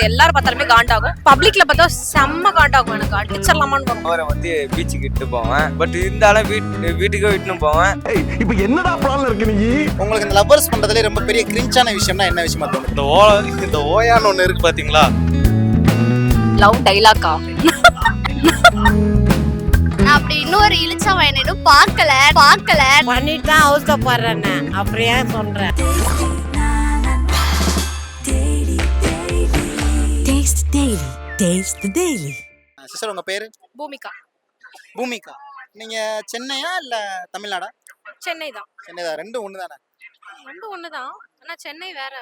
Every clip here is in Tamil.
இது எல்லாரும் பார்த்தாலுமே காண்டாகும். பப்ளிக்ல பார்த்தா செம்ம காண்டாகும். எனக்கு அடிச்சிடலாமான்னு வரும். அவரை வந்து பீச்சுக்கு இட்டு போவேன். பட் இருந்தாலும் வீட்டுக்கே விட்டுன்னு போவேன். இப்போ என்னடா பிளான்ல இருக்கு நீ? உங்களுக்கு இந்த லவ்வர்ஸ் பண்றதுல ரொம்ப பெரிய கிரிஞ்சான விஷயம்னா என்ன விஷயமா தோணும்? இந்த ஓயான்னு ஒண்ணு இருக்கு பாத்தீங்களா? லவ் டைலாக்கா? நான் அப்படி இன்னொரு இழிச்சா வேணும் பார்க்கல பண்ணிட்டு தான் அவசரப்படுறேன். அப்புறம் ஏன் சொல்றேன்? சிஸ்டர் உங்க பேரு? பூமிகா. பூமிகா. நீங்க சென்னையா இல்ல தமிழ்நாடா? சென்னை தான். சென்னை தான். ரெண்டும் ஒண்ணு தானே? ரெண்டும் ஒண்ணுதான். ஆனா சென்னை வேற.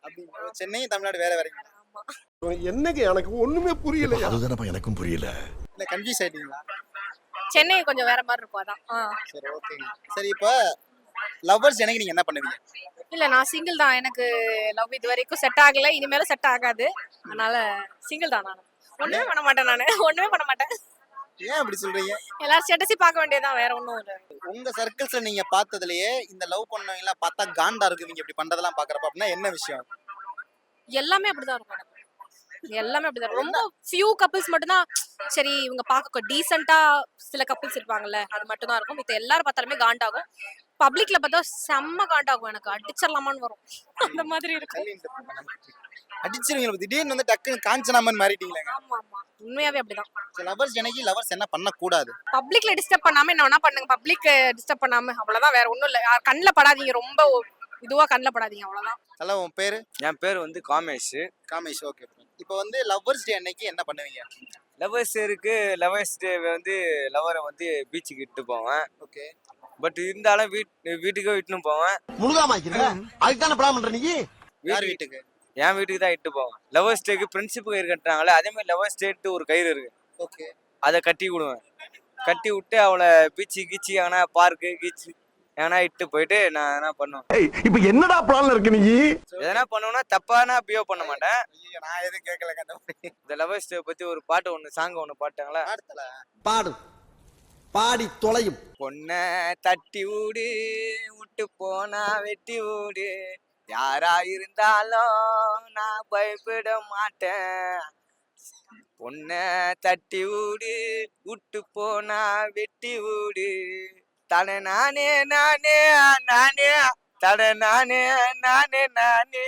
அப்படி சென்னை தமிழ்நாடு வேற வேறீங்க. என்னங்க எனக்கு ஒண்ணுமே புரியல. அதுதானப்பா எனக்கும் புரியல. இல்ல கன்ஃபியூஸ் ஆயிட்டீங்களா? சென்னை கொஞ்சம் வேற மாதிரி இருக்கும் அதான். சரி ஓகேங்க. சரி இப்போ லவ்வர்ஸ் எனக்கு நீங்க என்ன பண்ணுவீங்க? இல்ல நான் சிங்கிள் தான். எனக்கு லவ் இது வரைக்கும் செட் ஆகல, இனிமேலும் செட் ஆகாது. அதனால சிங்கிள் தான் நான். ஒண்ணுமே பண்ண மாட்டேன் நானு. ஒண்ணுமே பண்ண மாட்டேன். ஏன் அப்படி சொல்றீங்க? எல்லாரும் ஸ்டேட்டஸி பார்க்க வேண்டியதுதான், வேற ஒண்ணும் இல்ல. உங்க சர்க்கிள்ஸ்ல நீங்க பார்த்ததுலயே இந்த லவ் பண்ணவங்க பார்த்தா காண்டா இருக்குவீங்க இப்படி பண்றதெல்லாம் பாக்குறப்ப அப்படின்னா என்ன விஷயம்? எல்லாமே அப்படிதான் இருக்கும் எனக்கு. எல்லாமே அப்படிதான். ரொம்ப ஃபியூ கப்பிள்ஸ் மட்டும் தான் சரி இவங்க பார்க்க டீசெண்டா சில கப்பிள்ஸ் இருப்பாங்கல்ல, அது மட்டும் தான் இருக்கும். இது எல்லாரும் பார்த்தாலுமே காண்டாகும். பப்ளிக்ல பார்த்தா செம்ம காண்டாகும். எனக்கு அடிச்சிடலாமான்னு வரும். அந்த மாதிரி இருக்கும். அடிச்சிருவீங்க. திடீர்னு வந்து டக்குன்னு காஞ்சனாமன் மாறிட்டீங்களேங்க. ஆமா ஆமா, உண்மையாவே அப்படிதான். லவ்வர்ஸ் எனக்கு லவ்வர்ஸ் என்ன பண்ண கூடாது? பப்ளிக்ல டிஸ்டர்ப் பண்ணாம என்ன வேணா பண்ணுங்க. பப்ளிக் டிஸ்டர்ப் பண்ணாம அவ்வளவுதான், வேற ஒண்ணும் இல்ல. கண்ணுல படாதீங்க, ரொம்ப இதுவா கண்ணுல படாதீங்க, அவ்வளவுதான். ஹலோ உன் பேரு? என் பேர் வந்து காமேஷ். காமேஷ். ஓகே. இப்போ வந்து லவ்வர்ஸ் டே அன்னைக்கு என்ன பண்ணுவீங்க? லவ்வர்ஸ் இருக்கு. லவ்வர்ஸ் டே வந்து லவரை வந்து பீச்சுக்கு இட்டு போவேன். ஓகே. பட் இருந்தாலும் வீட்டுக்கே விட்டுன்னு போவேன். முழுகாமாக்கிறீங்க. அதுக்கு தானே பிளான் பண்ற நீ? யார் வீட்டுக்கு? என் வீட்டுக்கு தான் இட்டு போவேன். லவ்வர்ஸ் டேக்கு ஃப்ரெண்ட்ஷிப் கயிறு கட்டுறாங்களே, அதே மாதிரி லவ்வர்ஸ் டேட்டு ஒரு கயிறு இருக்கு. ஓகே. அதை கட்டி விடுவேன். கட்டி விட்டு அவளை பீச்சு கீச்சு ஆனால் பார்க்கு கீச்சு ஏன்னா இட்டு போயிட்டு நான் என்ன பண்ணுவேன். இப்போ என்னடா பிளான்ல இருக்கு நீ? எதனா பண்ணுவேன்னா தப்பான பிஹேவ் பண்ண மாட்டேன். நான் எதுவும் கேட்கலங்க. இந்த லவ்வர்ஸ் டே பத்தி ஒரு பாட்டு ஒன்று சாங் ஒன்று பாட்டாங்களா? பாடு பாடி தொலையும். பொண்ணை தட்டி விட்டு போனா வெட்டி விடு, யாரா இருந்தாலும் நான் பயப்பட மாட்டேன். பொண்ணை தட்டி விட்டு போனா வெட்டி விடு, தன நானே நானே நானே, தன நானே நானே நானே,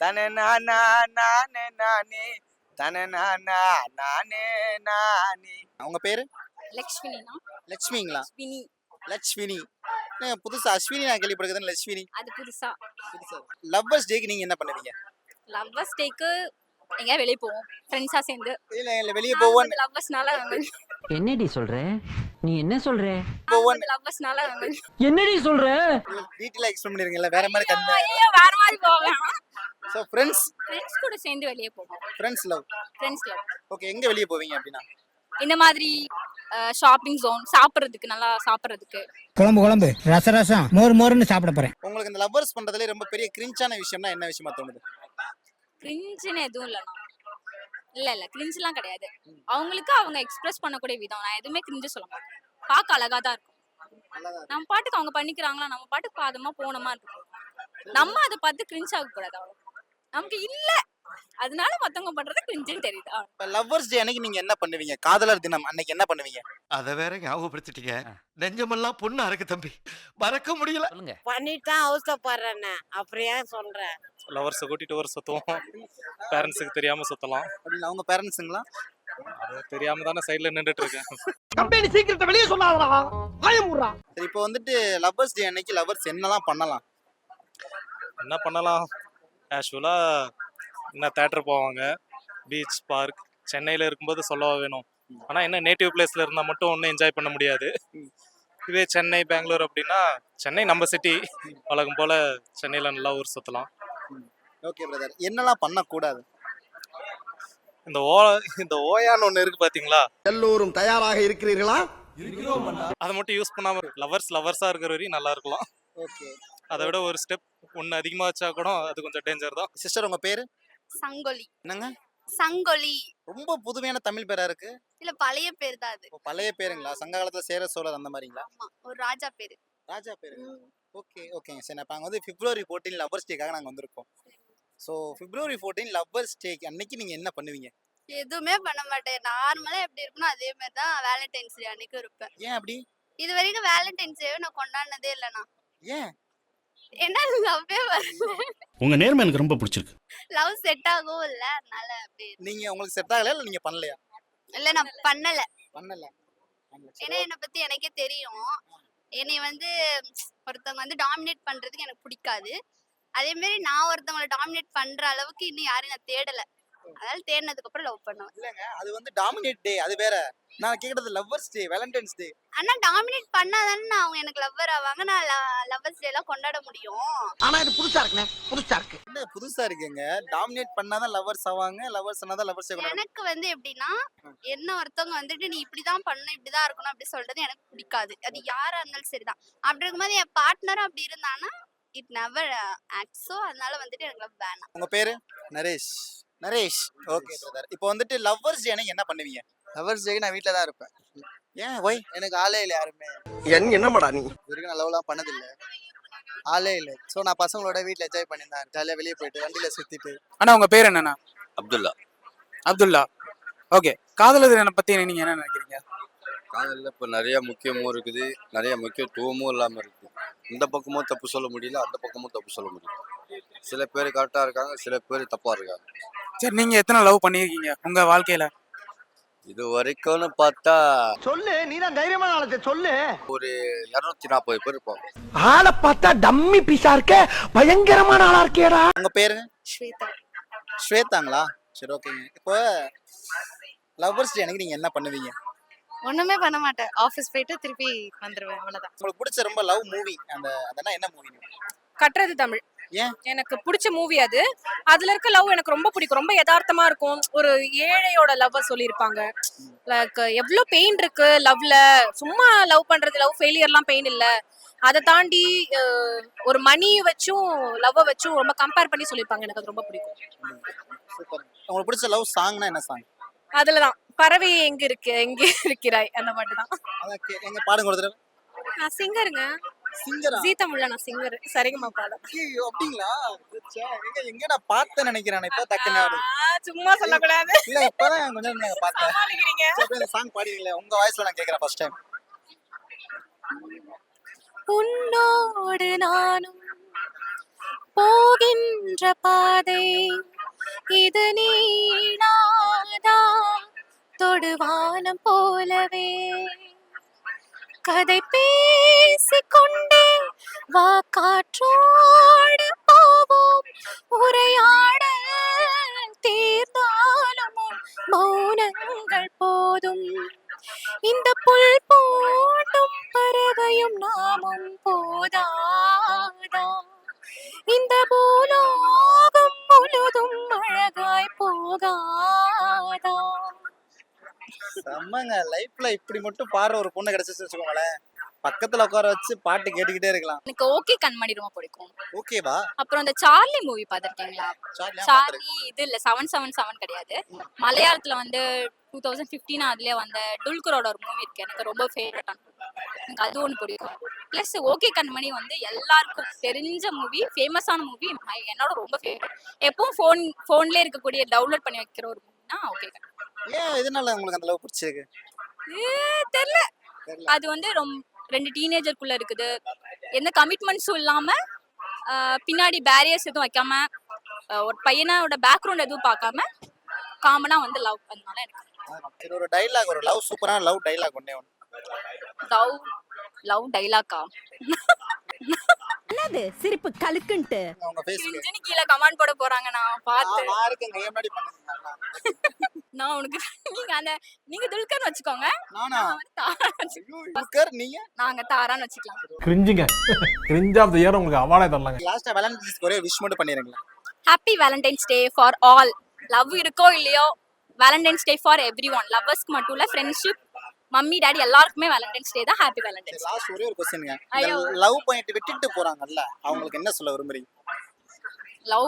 தன நானா நானே நானே, தன நானா நானே நானே. அவங்க பேரு? லக்ஷ்மினா. லட்சுமிங்களா? வினி. லட்சுமினி. புதுசா அஸ்வினி நான் கேள்விப்படுறேன். லட்சுமினி அது புதுசா. லவ்வர்ஸ் டேக்கு நீங்க என்ன பண்ணுவீங்க? லவ்வர்ஸ் டேக்கு எங்க வெளிய போவோம் ஃப்ரெண்ட்ஸா சேர்ந்து. இல்ல வெளிய போவோம். லவ்வர்ஸ்னால என்னடி சொல்ற? நீ என்ன சொல்ற? லவ்வர்ஸ்னால என்னடி சொல்ற? டீடைலா எக்ஸ்பிளைன் பண்ணிருங்கல. வேற மாதிரி கண்ணு. ஐயோ வேற மாதிரி போவேன். சோ ஃப்ரெண்ட்ஸ் கூட சேர்ந்து வெளிய போவோம். Friends love. ஓகே. எங்க வெளிய போவீங்க அப்படினா? இந்த மாதிரி ஷாப்பிங் ஜோன், சாப்பிடுறதுக்கு நல்லா சாப்பிடுறதுக்கு. குழம்பு ரசம் மோர்னு சாப்பிட போறேன். உங்களுக்கு இந்த லவ்வர்ஸ் பண்றதுல ரொம்ப பெரிய கிரிஞ்சான விஷயம்னா என்ன விஷயமா தோணுது? கிரிஞ்சுன்னு எதுவும் இல்ல கிரிஞ்சுலாம் கிடையாது. அவங்களுக்கு அவங்க எக்ஸ்பிரஸ் பண்ணக்கூடிய விதம். நான் எதுவுமே கிரிஞ்சு சொல்ல மாட்டேன். பார்க்க அழகா தான் இருக்கும். நம்ம பாட்டுக்கு அவங்க பண்ணிக்கிறாங்களா, நம்ம பாட்டுக்கு பாதமா போனமா இருக்கும். நம்ம அதை பார்த்து கிரிஞ்ச் ஆக கூடாது. அவ்வளவு நமக்கு இல்ல, அதனால மத்தவங்க பண்றது கிரிஞ்சுன்னு தெரியுது. இப்ப லவ்வர்ஸ் டே அன்னைக்கு நீங்க என்ன பண்ணுவீங்க? காதலர் தினம் அன்னைக்கு என்ன பண்ணுவீங்க? அத வேற ஞாபகப்படுத்திட்டீங்க. நெஞ்சமெல்லாம் பொண்ணா இருக்கு தம்பி, மறக்க முடியல. பண்ணிட்டு தான் அவசரப்படுறேன். அப்புறம் ஏன் சொல்றேன்? லவர்ஸை கூட்டிட்டு ஒரு சுத்துவோம். பேரண்ட்ஸுக்கு தெரியாம சுத்தலாம். அப்படின்னு அவங்க பேரண்ட்ஸுங்களா? அது தெரியாம தானே சைடுல நின்றுட்டு இருக்கேன். கம்பெனி சீக்கிரத்தை வெளியே சொல்லாதடா. பயமுறா. சரி இப்போ வந்துட்டு லவ்வர்ஸ் டே அன்னைக்கு லவ்வர்ஸ் என்னலாம் பண்ணலாம்? என்ன பண்ணலாம்? ஆக்சுவலா என்ன தேட்டர் போவாங்க, பீச், பார்க். சென்னையில இருக்கும்போது சொல்லவா வேணும். ஆனா என்ன நேட்டிவ் பிளேஸ்ல இருந்தா மட்டும் ஒன்றும் என்ஜாய் பண்ண முடியாது. இதே சென்னை, பெங்களூர் அப்படின்னா, சென்னை நம்ம சிட்டி, வழக்கம் போல சென்னையில நல்லா ஊர் சுத்தலாம். Okay brother. என்னலாம் பண்ணக்கூடாது? இந்த ஓயான்னு ஒண்ணு இருக்கு பாத்தீங்களா? எல்லோரும் தயாராக இருக்கிறீர்களா? அதை மட்டும் யூஸ் பண்ணாம லவர்ஸா இருக்கிற வரையும் நல்லா இருக்கலாம். ஓகே. அதை விட ஒரு ஸ்டெப் ஒன்னு அதிகமா வச்சா கூட அது கொஞ்சம் டேஞ்சர் தான். சிஸ்டர் உங்க பேரு? சங்கொலி. என்னங்க? சங்கொலி. ரொம்ப புதுமையான தமிழ் பேரா இருக்கு. இல்ல பழைய பேர் தான் அது. பழைய பேருங்களா? சங்க காலத்துல சேர சோழர் அந்த மாதிரிங்களா? ஆமா, ஒரு ராஜா பேரு. ராஜா பேரு. ஓகே ஓகேங்க. சரி, நாங்க வந்து பிப்ரவரி 14 லவ்வர்ஸ் டேக்காக நாங்க வந்திருக்கோம். ஸோ February 14 லவ்வர்ஸ் டேக்கு அன்னைக்கு நீங்க என்ன பண்ணுவீங்க? எதுவுமே பண்ண மாட்டேன். நார்மலா எப்படி இருக்கணும் அதே மாதிரி தான் வேலண்டைன்ஸ் டே அன்னைக்கு இருப்பேன். ஏன் அப்படி? இது வரைக்கும் வேலண்டைன்ஸ் டேவை நான் கொண்டாடினதே இல்லைண்ணா. ஏன்? ஏன்னா லவ்வே வரல. உங்க நேர்மை எனக்கு ரொம்ப பிடிச்சிருக்கு. லவ் செட் ஆகவும் இல்ல, அதனால அப்படி. நீங்க உங்களுக்கு செட் ஆகல இல்ல நீங்க பண்ணலையா? இல்ல நான் பண்ணல. பண்ணல. ஏன்னா என்னை பத்தி எனக்கே தெரியும். என்னை வந்து ஒருத்தவங்க வந்து டாமினேட் பண்றதுக்கு எனக்கு பிடிக்காது. அதே மாதிரி நான் ஒருத்தவங்களை டாமினேட் பண்ற அளவுக்கு இன்னும் யாரையும் நான் தேடல. அதனால தேடினதுக்கு அப்புறம் லவ் பண்ணுவேன். இல்லங்க அது வந்து டாமினேட் டே அது வேற. நான் கேக்குறது லவ்வர்ஸ் டே, வேலண்டைன்ஸ் டே. ஆனா டாமினேட் பண்ணாதானே அவங்க எனக்கு லவ்வர் ஆவாங்க. நான் லவ்வர்ஸ் டே எல்லாம் கொண்டாட முடியும். ஆனா இது புதுசா இருக்குண்ணே, புதுசா இருக்கு. என்ன புதுசா இருக்குங்க? டாமினேட் பண்ணாதான் லவ்வர்ஸ் ஆவாங்க, லவ்வர்ஸ் ஆனாதான் லவ்வர்ஸ் ஆவாங்க. எனக்கு வந்து எப்படின்னா என்ன ஒருத்தவங்க வந்துட்டு நீ இப்படிதான் பண்ணணும் இப்படிதான் இருக்கணும் அப்படி சொல்றது எனக்கு பிடிக்காது. அது யாரா இருந்தாலும் சரிதான். அப்படி இருக்கும்போது என் பார்ட்னரும் அப்படி இருந்தானா இட் நெவர் ஆக்ட். ஸோ அதனால வந்துட்டு எனக்கு லவ் வேணாம். உங்க பேரு? நரேஷ். Naresh, okay brother. இப்போ வந்துட்டு லவ்வர்ஸ் டே அன்னைக்கு என்ன பண்ணுவீங்க? லவர்ஸ் டேக்கு நான் வீட்டில் தான் இருப்பேன். ஏன் ஒய்? எனக்கு ஆளே இல்லை யாருமே. என்னமாடா நீ? இது வரைக்கும் நான் லவ்லாம் பண்ணதில்லை, ஆளே இல்லை. ஸோ நான் பசங்களோட வீட்டில் என்ஜாய் பண்ணியிருந்தேன். ஜாலியாக வெளியே போயிட்டு வண்டியில் சுற்றிட்டு. அண்ணா உங்க பேர் என்னண்ணா? அப்துல்லா. அப்துல்லா. ஓகே, காதலர் தினம் பத்தி நீங்க என்ன நினைக்கிறீங்க? காதலில் இப்போ நிறைய முக்கியமும் இருக்குது, நிறைய முக்கியத்துவமும் இல்லாமல் இருக்குது. இந்த பக்கமும் தப்பு சொல்ல முடியல, அந்த பக்கமும் தப்பு சொல்ல முடியல. சில பேர் கரெக்டாக இருக்காங்க, சில பேர் தப்பாக இருக்காங்க. சரி, நீங்க எத்தனை லவ் பண்ணியிருக்கீங்க உங்க வாழ்க்கையில? இது வரைக்கும்னு பார்த்தா சொல்லு, நீதான் தைரியமான ஆளத்தை சொல்லு. ஒரு 240 பேர் இருப்பாங்க. ஆளை பார்த்தா டம்மி பீஸா இருக்க, பயங்கரமான ஆளா இருக்கேடா. உங்க பேருங்க? ஸ்வேதா. ஸ்வேதாங்களா? சரி ஓகேங்க. இப்போ லவ்வர்ஸ் டே அன்னைக்கு நீங்க என்ன பண்ணுவீங்க? ஒண்ணுமே பண்ண மாட்டேன். ஆபீஸ் போயிட்டு திருப்பி வந்துருவேன், அவ்வளவுதான். உங்களுக்கு பிடிச்ச ரொம்ப லவ் மூவி அதெல்லாம் என்ன மூவி? கட்டுறது தமிழ். ஏன்? எனக்கு பிடிச்ச மூவி அது. அதுல இருக்க லவ் எனக்கு ரொம்ப பிடிக்கும். ரொம்ப யதார்த்தமா இருக்கும். ஒரு ஏழையோட லவ் சொல்லியிருப்பாங்க. லைக் எவ்வளோ பெயின் இருக்கு லவ்ல. சும்மா லவ் பண்றது, லவ் ஃபெயிலியர்லாம் பெயின் இல்ல. அதை தாண்டி ஒரு மணி வச்சும் லவ்வை வச்சும் ரொம்ப கம்பேர் பண்ணி சொல்லியிருப்பாங்க. எனக்கு அது ரொம்ப பிடிக்கும். சூப்பர். உங்களுக்கு பிடிச்ச லவ் சாங்னா என்ன சாங்? அதுலதான் பறவை எங்க இருக்கு எங்க இருக்கிறாய் அந்த மட்டும் தான். அதான் எங்க பாடுங்க ஒரு தடவை. நான் சிங்கருங்க. சிங்கரா? ஜீ தமிழ்ல நான் சிங்கர். சரிங்கம்மா பாடம். ஐயோ அப்படிங்களா? எங்க நான் பார்த்தேன் நினைக்கிறேன். இப்ப டக்குன்னு ஆடு. சும்மா சொல்லக்கூடாது. இல்ல இப்பதான் கொஞ்சம் நான் பார்த்தேன். சமாளிக்கிறீங்க. இந்த சாங் பாடுவீங்களே உங்க வாய்ஸ்ல நான் கேக்குறேன் ஃபர்ஸ்ட் டைம். உன்னோடு நானும் போகின்ற பாதை இது நீடாதா தொடுவானம் போலவே கதை பேசிக்கொண்டே வா காற்றோடு போவோம் உரையாட தீர்ந்தாலும் மௌனங்கள் போதும் இந்த புல் போட்டும் பறவையும் நாமும் போதாதா இந்த பூலோகம் முழுதும் அழகாய் போகாதா. செம்மங்க. லைஃப்ல இப்படி மட்டும் பாடுற ஒரு பொண்ணு கிடைச்சிச்சு வச்சுக்கோங்களேன், பக்கத்துல உட்கார வச்சு பாட்டு கேட்டுக்கிட்டே இருக்கலாம். எனக்கு ஓகே கண்மணி ரொம்ப பிடிக்கும். ஓகேவா? அப்புறம் இந்த சார்லி மூவி பார்த்திருக்கீங்களா? சார்லி இது இல்ல 777 கிடையாது. மலையாளத்துல வந்து 2015 அதுலயே வந்த டுல்கரோட ஒரு மூவி இருக்கு. எனக்கு ரொம்ப ஃபேவரட்டான எனக்கு அது ஒன்று பிடிக்கும். பிளஸ் ஓகே கண்மணி வந்து எல்லாருக்கும் தெரிஞ்ச மூவி, ஃபேமஸான மூவி. என்னோட ரொம்ப ஃபேவரட். எப்பவும் ஃபோன்லேயே இருக்கக்கூடிய டவுன்லோட் பண்ணி வைக்கிற ஒரு மூவினா ஓகே கண்மணி. ஏன் இதனால உங்களுக்கு அந்த லவ் பிடிச்சிருக்கு? தெரியல. அது வந்து ரெண்டு டீனேஜருக்குள்ள இருக்குது. எந்த கமிட்மெண்ட்ஸும் இல்லாம பின்னாடி பேரியர்ஸ் எதுவும் வைக்காம ஒரு பையனோட பேக்ரவுண்ட் எதுவும் பார்க்காம காமனா வந்து லவ் பண்ணனால எனக்கு ஒரு டைலாக், ஒரு லவ் சூப்பரான லவ் டைலாக் ஒண்ணே ஒன்று. லவ் டைலாக்கா? என்னது சிரிப்பு கலுக்குன்ட்டு உங்க ஃபேஸ்க்கு கிரிஞ்சுன்னு கீழே கமெண்ட் போட போறாங்க. நான் பார்த்தேன். நான் இருக்கேங்க. ஏன் முன்னாடி பண்ணுங்க. நான் உனக்கு நீங்க துல்கர்னு வச்சுக்கோங்க. நானா? நான் வந்து தாரான்னு ஐயோ யுகர் நீங்க? நாங்க தாரான்னு வச்சுக்கலாம். கிரிஞ்சுங்க. கிரிஞ்ச் ஆஃப் தி இயர் உங்களுக்கு அவார்டே தரலாங்க. லாஸ்டா வேலண்டைன்ஸ் ஒரே விஷ் மட்டும் பண்ணிருங்களா? Happy Valentine's Day for all. Love இருக்கோ இல்லையோ Valentine's Day for everyone. லவ்வர்ஸ்க்கு மட்டும் இல்ல, ஃப்ரெண்ட்ஷிப், மம்மி டாடி எல்லாருக்குமே வேலண்டைன்ஸ் டே தான். Happy Valentine's. லாஸ்ட் ஒரே ஒரு क्वेश्चनங்க. ஐயோ. லவ் பண்ணிட்டு விட்டுட்டு போறாங்கல்ல, அவங்களுக்கு என்ன சொல்ல விரும்புறீங்க? லவ்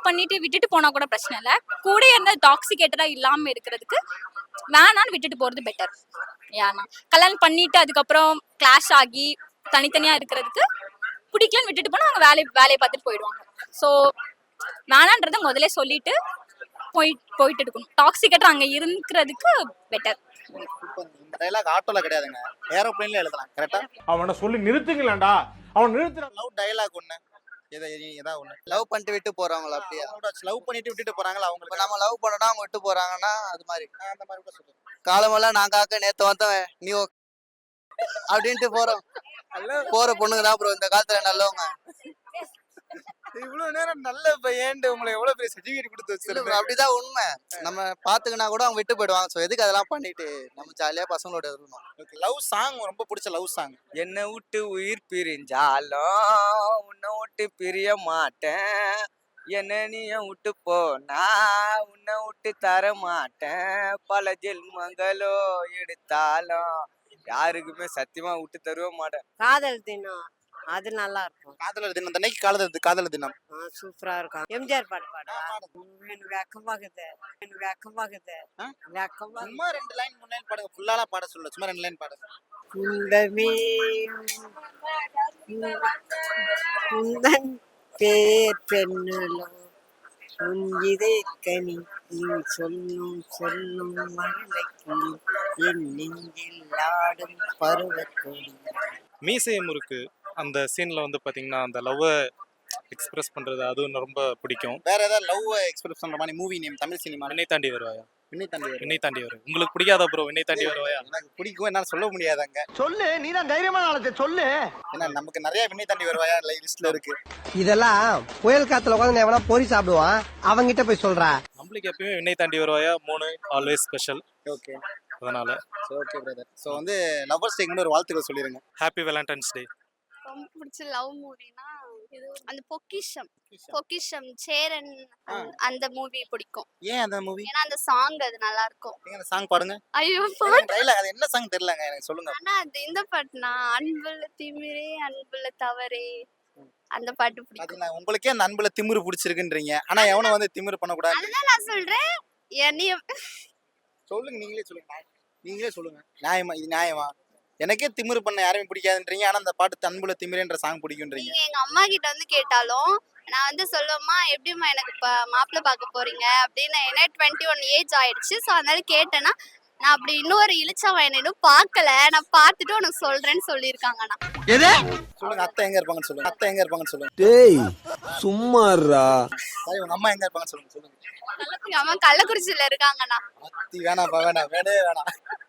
பண்ணிட்டு விட்டுட்டு போனா கூட பிரச்சனை இல்ல. கூட இருந்த டாக்ஸிகேட்டரா இல்லாம இருக்கிறதுக்கு வேணான்னு விட்டுட்டு போறது பெட்டர். ஏன்னா கல்யாணம் பண்ணிட்டு அதுக்கப்புறம் கிளாஷ் ஆகி தனித்தனியா இருக்கிறதுக்கு பிடிக்கலன்னு விட்டுட்டு போனா அவங்க வேலையை பார்த்துட்டு போயிடுவாங்க. ஸோ வேணான்றத முதல்ல சொல்லிட்டு போயிட்டு இருக்கணும். டாக்ஸிகேட்டர் அங்க இருக்கிறதுக்கு பெட்டர். இந்த டைலாக் ஆட்டோல கிடையாதுங்க, ஏரோப்ளேன்ல எழுதலாம். கரெக்டா? அவனை சொல்லி நிறுத்துங்களேன்டா, அவன் நிறுத்துற. லவ் டைலாக் ஒண்ணு, ஏதா ஒண்ணு. லவ் பண்ணிட்டு விட்டு போறாங்களா? அப்படியே லவ் பண்ணிட்டு விட்டுட்டு போறாங்களா? அவங்களுக்கு நம்ம லவ் பண்ணனா அவங்க விட்டு போறாங்கன்னா அது மாதிரி அந்த மாதிரி கூட சொல்லுங்க. காலமெல்லாம் நான் காக்க நேத்து வந்தவன் நீ அப்படின்ட்டு போற பொண்ணுங்க தான் ப்ரோ இந்த காலத்துல நல்லவங்க. இவ்வளவு நேரம் நல்ல பையன் உங்களை எவ்வளவு பெரிய சர்டிபிகேட் கொடுத்து வச்சிருக்கோம். அப்படிதான் உண்மை. நம்ம பாத்துக்கினா கூட அவங்க விட்டு போயிடுவாங்க. சோ எதுக்கு அதெல்லாம் பண்ணிட்டு நம்ம ஜாலியா பசங்களோட இருக்கணும். லவ் சாங் ரொம்ப பிடிச்ச லவ் சாங். என்னை விட்டு உயிர் பிரிஞ்சாலும் உன்னை விட்டு பிரிய மாட்டேன், என்ன நீயும் விட்டு போனா உன்னை விட்டு தர மாட்டேன், பல ஜென்மங்களோ எடுத்தாலும் யாருக்குமே சத்தியமா விட்டு தருவே மாட்டேன். காதல் தினம் அது நல்லா இருக்கும். காதலர் தினம் அன்னைக்கு காதலர் தினம் சூப்பரா இருக்கும். எம்ஜிஆர் பாட்டு பாடுவேன். வெக்கமாகுது வெக்கமாகுது வெக்கமா. சும்மா 2 லைன் 3 லைன் பாடுங்க. ஃபுல்லாலாம் பாட சொல்லல, சும்மா 2 லைன் பாடுங்க. குந்தமே குந்தன் பேர் பெண்ணுலோ உன் இதே கனி நீ சொல்லும் மழலைக்கு என் நெஞ்சில் ஆடும் பருவக்கொடி. மீசை முறுக்கு அந்த சீன்ல வந்து பாத்தீங்கன்னா அந்த லவ்வை எக்ஸ்பிரஸ் பண்றது அதுவும் ரொம்ப பிடிக்கும். வேற ஏதாவது லவ் எக்ஸ்பிரஸ் பண்ற மாதிரி மூவி நேம் தமிழ் சினிமா? விண்ணை தாண்டி வருவாயா? விண்ணை தாண்டி விண்ணை தாண்டி வரும். உங்களுக்கு பிடிக்காதா ப்ரோ விண்ணை தாண்டி வருவாயா? எனக்கு பிடிக்கும், என்னால சொல்ல முடியாதாங்க. சொல்லு, நீதான் தைரியமான ஆளத்தை சொல்லு. ஏன்னா நமக்கு நிறைய விண்ணை தாண்டி வருவாயா லிஸ்ட்ல இருக்கு. இதெல்லாம் புயல் காத்துல உட்காந்து எவனா பொறி சாப்பிடுவான், அவங்கிட்ட போய் சொல்றா. நம்மளுக்கு எப்பயுமே விண்ணை தாண்டி வருவாயா 3 ஆல்வேஸ் ஸ்பெஷல். ஓகே, அதனால ஓகே பிரதர். சோ வந்து லவ்வர்ஸ் டேக்கு ஒரு வாழ்த்துக்கள் சொல்லிருங்க. ஹாப்பி வேலண்டைன்ஸ் டே. ரொம்ப பிடிச்ச லவ் மூவினா அந்த பொக்கிஷம் சேரன் அந்த மூவி பிடிக்கும். ஏன் அந்த மூவி? ஏன்னா அந்த சாங் அது நல்லா இருக்கும். நீங்க அந்த சாங் பாடுங்க. ஐயோ டைலாக் அது என்ன சாங் தெரியலங்க, எனக்கு சொல்லுங்க. ஆனா அது இந்த பாட்டுனா அன்புல திமிரே அன்புல தவறே அந்த பாட்டு பிடிக்கும். அது நான் உங்களுக்கே அந்த அன்புல திமிரு பிடிச்சிருக்குன்றீங்க, ஆனா எவனும் வந்து திமிரு பண்ண கூடாது. அதுதான் நான் சொல்றேன். சொல்லுங்க, நீங்களே சொல்லுங்க. நியாயமா? இது நியாயமா? எனக்கே திமிரு பண்ண யாருமே பிடிக்காதுன்றீங்க, ஆனா அந்த பாட்டு அன்புல திமிரேன்ற சாங் பிடிக்கும்ன்றீங்க. எங்க அம்மா கிட்ட வந்து கேட்டாலும் நான் வந்து சொல்லுவேம்மா எப்படிம்மா எனக்கு இப்ப மாப்பிள்ளை பார்க்க போறீங்க அப்படின்னு. எனக்கு 21 ஏஜ் ஆயிடுச்சு. ஸோ அதனால கேட்டேன்னா நான் அப்படி இன்னொரு இழிச்சவன் என்ன இன்னும் பார்க்கல, நான் பார்த்துட்டு உனக்கு சொல்றேன்னு சொல்லியிருக்காங்கண்ணா. சொல்லுங்க, அத்தை எங்க இருப்பாங்கன்னு சொல்லுங்க. டேய் சும்மாறா. சரி, உங்க அம்மா எங்க இருப்பாங்கன்னு சொல்லுங்க. எங்க அம்மா கள்ளக்குறிச்சியில இருக்காங்கண்ணா. அத்தி வேணாம்.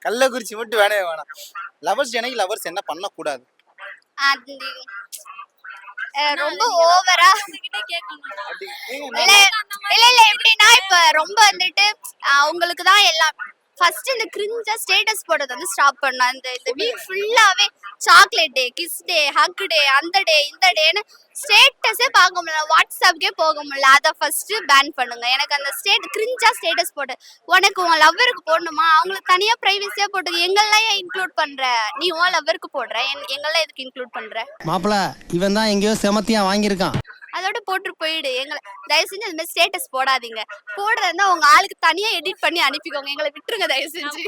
கள்ளக்குறிச்சி மட்டும் வேணாம். லவர்ஸ் எனக்கு லவர்ஸ் என்ன பண்ணக்கூடாது? அது ரொம்ப ஓவரா இல்ல எப்படின்னா இப்ப ரொம்ப வந்துட்டு உங்களுக்கு தான் எல்லாம் ஃபர்ஸ்ட் இந்த கிரிஞ்சா ஸ்டேட்டஸ் போடுறது வந்து ஸ்டாப் பண்ணலாம். இந்த வீக் ஃபுல்லாவே chocolate day, kiss day, hug day, அந்த டே இந்த டேன்னு ஸ்டேட்டஸே பார்க்க முடியல, வாட்ஸ்அப்கே போக முடியல. அதை ஃபர்ஸ்ட் பேன் பண்ணுங்க. எனக்கு அந்த கிரிஞ்சா ஸ்டேட்டஸ் போட்டு உனக்கு உன் லவ்வருக்கு போடணுமா, அவங்களுக்கு தனியா பிரைவசியா போட்டு எங்கெல்லாம் ஏன் இன்க்ளூட் பண்ற? நீ உன் லவ்வருக்கு போடுற, எங்கெல்லாம் எதுக்கு இன்க்ளூட் பண்ற? மாப்பிள இவன் தான் எங்கேயோ செமத்தியா வாங்கியிருக்கான். அதோட போட்டு போயிடு. எங்களை தயவு செஞ்சு அந்த மாதிரி ஸ்டேட்டஸ் போடாதீங்க. போடுறதா உங்க ஆளுக்கு தனியா எடிட் பண்ணி அனுப்பிக்கோங்க. எங்களை விட்டுருங்க தயவு செஞ்சு.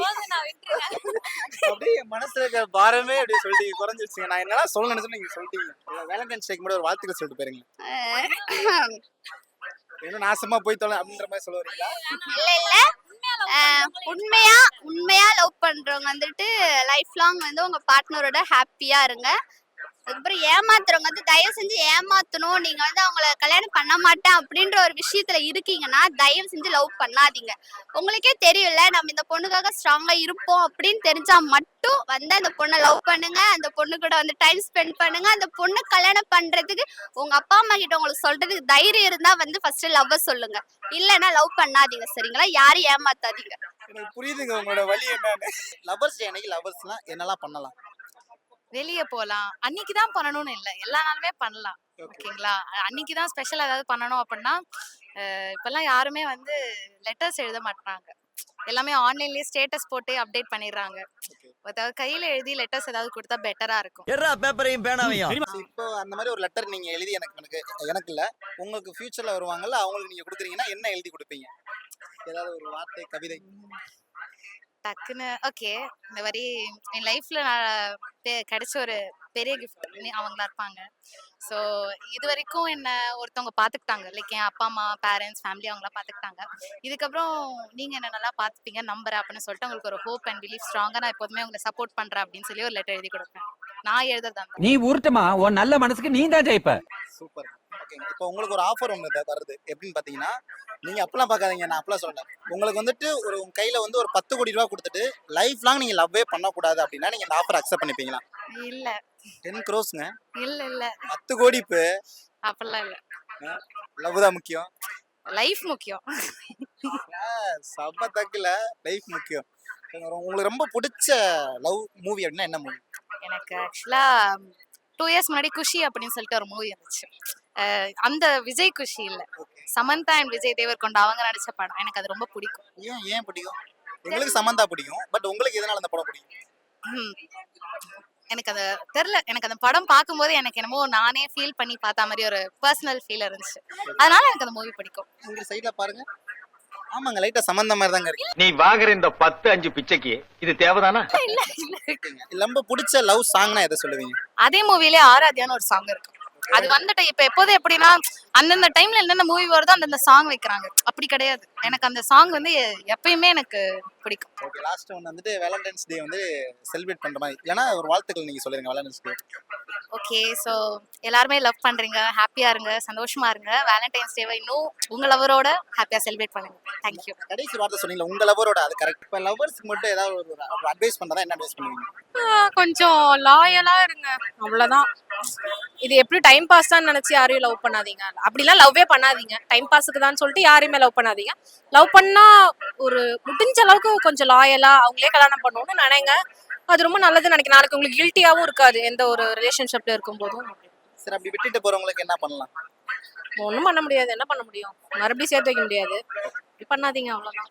அப்படியே மனசுல இருக்க பாரமே அப்படியே சொல்லி குறைஞ்சிருச்சுங்க. நான் என்னெல்லாம் சொல்லணும்னு சொல்லி நீங்க சொல்லிட்டீங்க. வேலண்டைன்ஸ் டேக்கு கூட ஒரு வாழ்த்துக்கள் சொல்லிட்டு போயிருங்க. இன்னும் நாசமா போய் தொலை அப்படின்ற மாதிரி சொல்ல வரீங்களா? இல்ல உண்மையா லவ் பண்றவங்க வந்துட்டு லைஃப் லாங் வந்து உங்க பார்ட்னரோட ஹாப்பியா இருங்க. அதுக்கப்புறம் ஏமாத்துறவங்க வந்து தயவு செஞ்சு ஏமாத்தணும், நீங்க வந்து அவங்கள கல்யாணம் பண்ண மாட்டேன் அப்படின்ற ஒரு விஷயத்துல இருக்கீங்கன்னா தயவு செஞ்சு லவ் பண்ணாதீங்க. உங்களுக்கே தெரியல நம்ம இந்த பொண்ணுக்காக ஸ்ட்ராங்கா இருப்போம் அப்படின்னு தெரிஞ்சா மட்டும் வந்து அந்த பொண்ணை லவ் பண்ணுங்க. அந்த பொண்ணு கூட வந்து டைம் ஸ்பெண்ட் பண்ணுங்க. அந்த பொண்ணு கல்யாணம் பண்றதுக்கு உங்க அப்பா அம்மா கிட்ட உங்களுக்கு சொல்றதுக்கு தைரியம் இருந்தா வந்து ஃபர்ஸ்ட் லவ் சொல்லுங்க. இல்லன்னா லவ் பண்ணாதீங்க, சரிங்களா? யாரும் ஏமாத்தாதீங்க. எனக்கு புரியுதுங்க உங்களோட வலி என்னன்னு. லவர்ஸ் டே அன்னைக்கு லவர்ஸ்லாம் என்னெல்லாம் பண்ணலாம்? வெளியே போகலாம். அன்னைக்குதான் பண்ணணும்னு இல்லை, எல்லா நாளுமே பண்ணலாம். ஓகேங்களா? அன்னைக்குதான் ஸ்பெஷல் ஏதாவது பண்ணணும் அப்படின்னா இப்பெல்லாம் யாருமே வந்து லெட்டர்ஸ் எழுத மாட்டாங்க. எல்லாமே ஆன்லைன்லயே ஸ்டேட்டஸ் போட்டு அப்டேட் பண்ணிடுறாங்க. அதாவது கையில எழுதி லெட்டர்ஸ் ஏதாவது கொடுத்தா பெட்டரா இருக்கும். பேப்பரையும் பேனாவையும் இப்போ அந்த மாதிரி ஒரு லெட்டர் நீங்க எழுதி எனக்கு இல்ல உங்களுக்கு ஃபியூச்சர்ல வருவாங்கல்ல அவங்களுக்கு நீங்க கொடுக்குறீங்கன்னா என்ன எழுதி கொடுப்பீங்க? ஏதாவது ஒரு வார்த்தை, கவிதை? டக்குன்னு ஓகே இந்த மாதிரி என் லைஃப்ல நான் கிடைச்ச ஒரு பெரிய கிஃப்ட் அவங்களா இருப்பாங்க. ஸோ இது வரைக்கும் என்ன ஒருத்தவங்க பார்த்துக்கிட்டாங்க, லைக் என் அப்பா அம்மா பேரண்ட்ஸ் ஃபேமிலி அவங்களாம் பார்த்துக்கிட்டாங்க. இதுக்கப்புறம் நீங்க என்ன நல்லா பார்த்துப்பீங்க நம்புறேன் அப்படின்னு சொல்லிட்டு உங்களுக்கு ஒரு ஹோப் அண்ட் பிலீஃப் ஸ்ட்ராங்கா நான் எப்போதுமே உங்களை சப்போர்ட் பண்றேன் அப்படின்னு சொல்லி ஒரு லெட்டர் எழுதி கொடுப்பேன். நான் எழுதுறதா நீ உருட்டுமா உன் நல்ல மனசுக்கு நீ தான் ஜெயிப்ப. சூப்பர். ஓகே, இப்போ உங்களுக்கு ஒரு ஆஃபர் ஒன்று வருது. எப்படின்னு பார்த்தீங்கன்னா, நீங்க அப்பெல்லாம் பார்க்காதீங்க, நான் அப்பெல்லாம் சொல்லல. உங்களுக்கு வந்துட்டு உங்க கையில வந்து ஒரு 10 கோடி ரூபா கொடுத்துட்டு லைஃப் லாங் நீங்க லவ்வே பண்ணக்கூடாது அப்படின்னா நீங்க இந்த ஆஃபர் அக்செப்ட் பண்ணிப்பீங்களா? இல்ல 10 crores-ங்க. இல்ல 10 கோடி இப்போ அப்படிலாம் இல்ல. லவ் தான் முக்கியம். லைஃப் முக்கியம். செம்ம தக்குல லைஃப் முக்கியம். உங்களுக்கு ரொம்ப பிடிச்ச லவ் மூவி அப்படின்னா என்ன மூவி? எனக்கு ஆக்சுவலா 2 இயர்ஸ் முன்னாடி குஷி அப்படின்னு சொல்லிட்டு ஒரு மூவி இருந்துச்சு. அந்த விஜய் குஷி இல்ல, சமந்தா அண்ட் விஜய் தேவர்கொண்டா அவங்க நடிச்ச படம். எனக்கு அது ரொம்ப பிடிக்கும். ஏன் பிடிக்கும்? எங்களுக்கு சமந்தா பிடிக்கும், பட் உங்களுக்கு எதனால அந்த படம் பிடிக்கும்? எனக்கு அது தெரியல, எனக்கு அந்த படம் பார்க்கும்போது எனக்கு என்னமோ நானே ஃபீல் பண்ணி பார்த்த மாதிரி ஒரு பர்சனல் ஃபீல் இருந்துச்சு. அதனால எனக்கு அந்த மூவி பிடிக்கும். உங்க சைடுல பாருங்க. ஆமாங்க, லைட்டா சம்பந்த மாதிரி தாங்க இருக்கு. நீ வாங்குற இந்த 10-5 பிச்சைக்கு இது தேவைதானா? ரொம்ப பிடிச்ச லவ் சாங்னா எதை சொல்லுவீங்க? அதே மூவிலே ஆராத்யான்னு ஒரு சாங் இருக்கு. அது வந்துட்டு இப்ப எப்போதும் எப்படின்னா அந்தந்த டைம்ல என்னென்ன மூவி வருதோ அந்தந்த சாங் வைக்கிறாங்க. அப்படி கிடையாது, எனக்கு அந்த சாங் வந்து எப்பயுமே எனக்கு பிடிக்கும். ஓகே, லாஸ்ட் ஒன் வந்துட்டு வேலண்டைன்ஸ் டே வந்து செலிப்ரேட் பண்ற மாதிரி, இல்லனா ஒரு வாழ்த்துக்கள் நீங்க சொல்லுங்க வேலண்டைன்ஸ் டே. ஓகே, ஸோ எல்லாருமே லவ் பண்றீங்க, ஹாப்பியா இருங்க, சந்தோஷமா இருங்க. வேலண்டைன்ஸ் டேவை இன்னும் உங்க லவரோட ஹாப்பியா செலிப்ரேட் பண்ணுங்க. தேங்க்யூ. கடைசி வார்த்தை சொன்னீங்க உங்க லவரோட, அது கரெக்ட். இப்போ லவர்ஸ்க்கு மட்டும் ஏதாவது ஒரு அட்வைஸ் பண்றதா என்ன அட்வைஸ் பண்ணுவீங்க? கொஞ்சம் லாயலா இருங்க, அவ்வளவுதான். இது எப்படி டைம் பாஸ் தான் நினைச்சு யாரையும் லவ் பண்ணாதீங்க. அப்படிலாம் லவ்வே பண்ணாதீங்க. டைம் பாஸுக்கு தான் சொல்லிட்டு யாரையுமே லவ் பண்ணாதீங்க. லவ் பண்ணா ஒரு முடிஞ்ச அளவுக்கு கொஞ்சம் லாயலா அவங்களே கல்யாணம் பண்ணணும்னு நினைங்க. அது ரொம்ப நல்லதுன்னு நினைக்கிறேன். நாளைக்கு உங்களுக்கு கில்ட்டியாவும் இருக்காது எந்த ஒரு ரிலேஷன்ஷிப்ல இருக்கும் போதும். சரி, அப்படி விட்டுட்டு போறவங்களுக்கு என்ன பண்ணலாம்? ஒன்றும் பண்ண முடியாது. என்ன பண்ண முடியும்? மறுபடியும் சேர்த்து வைக்க முடியாது. இப்படி பண்ணாதீங்க, அவ்வளவுதான்.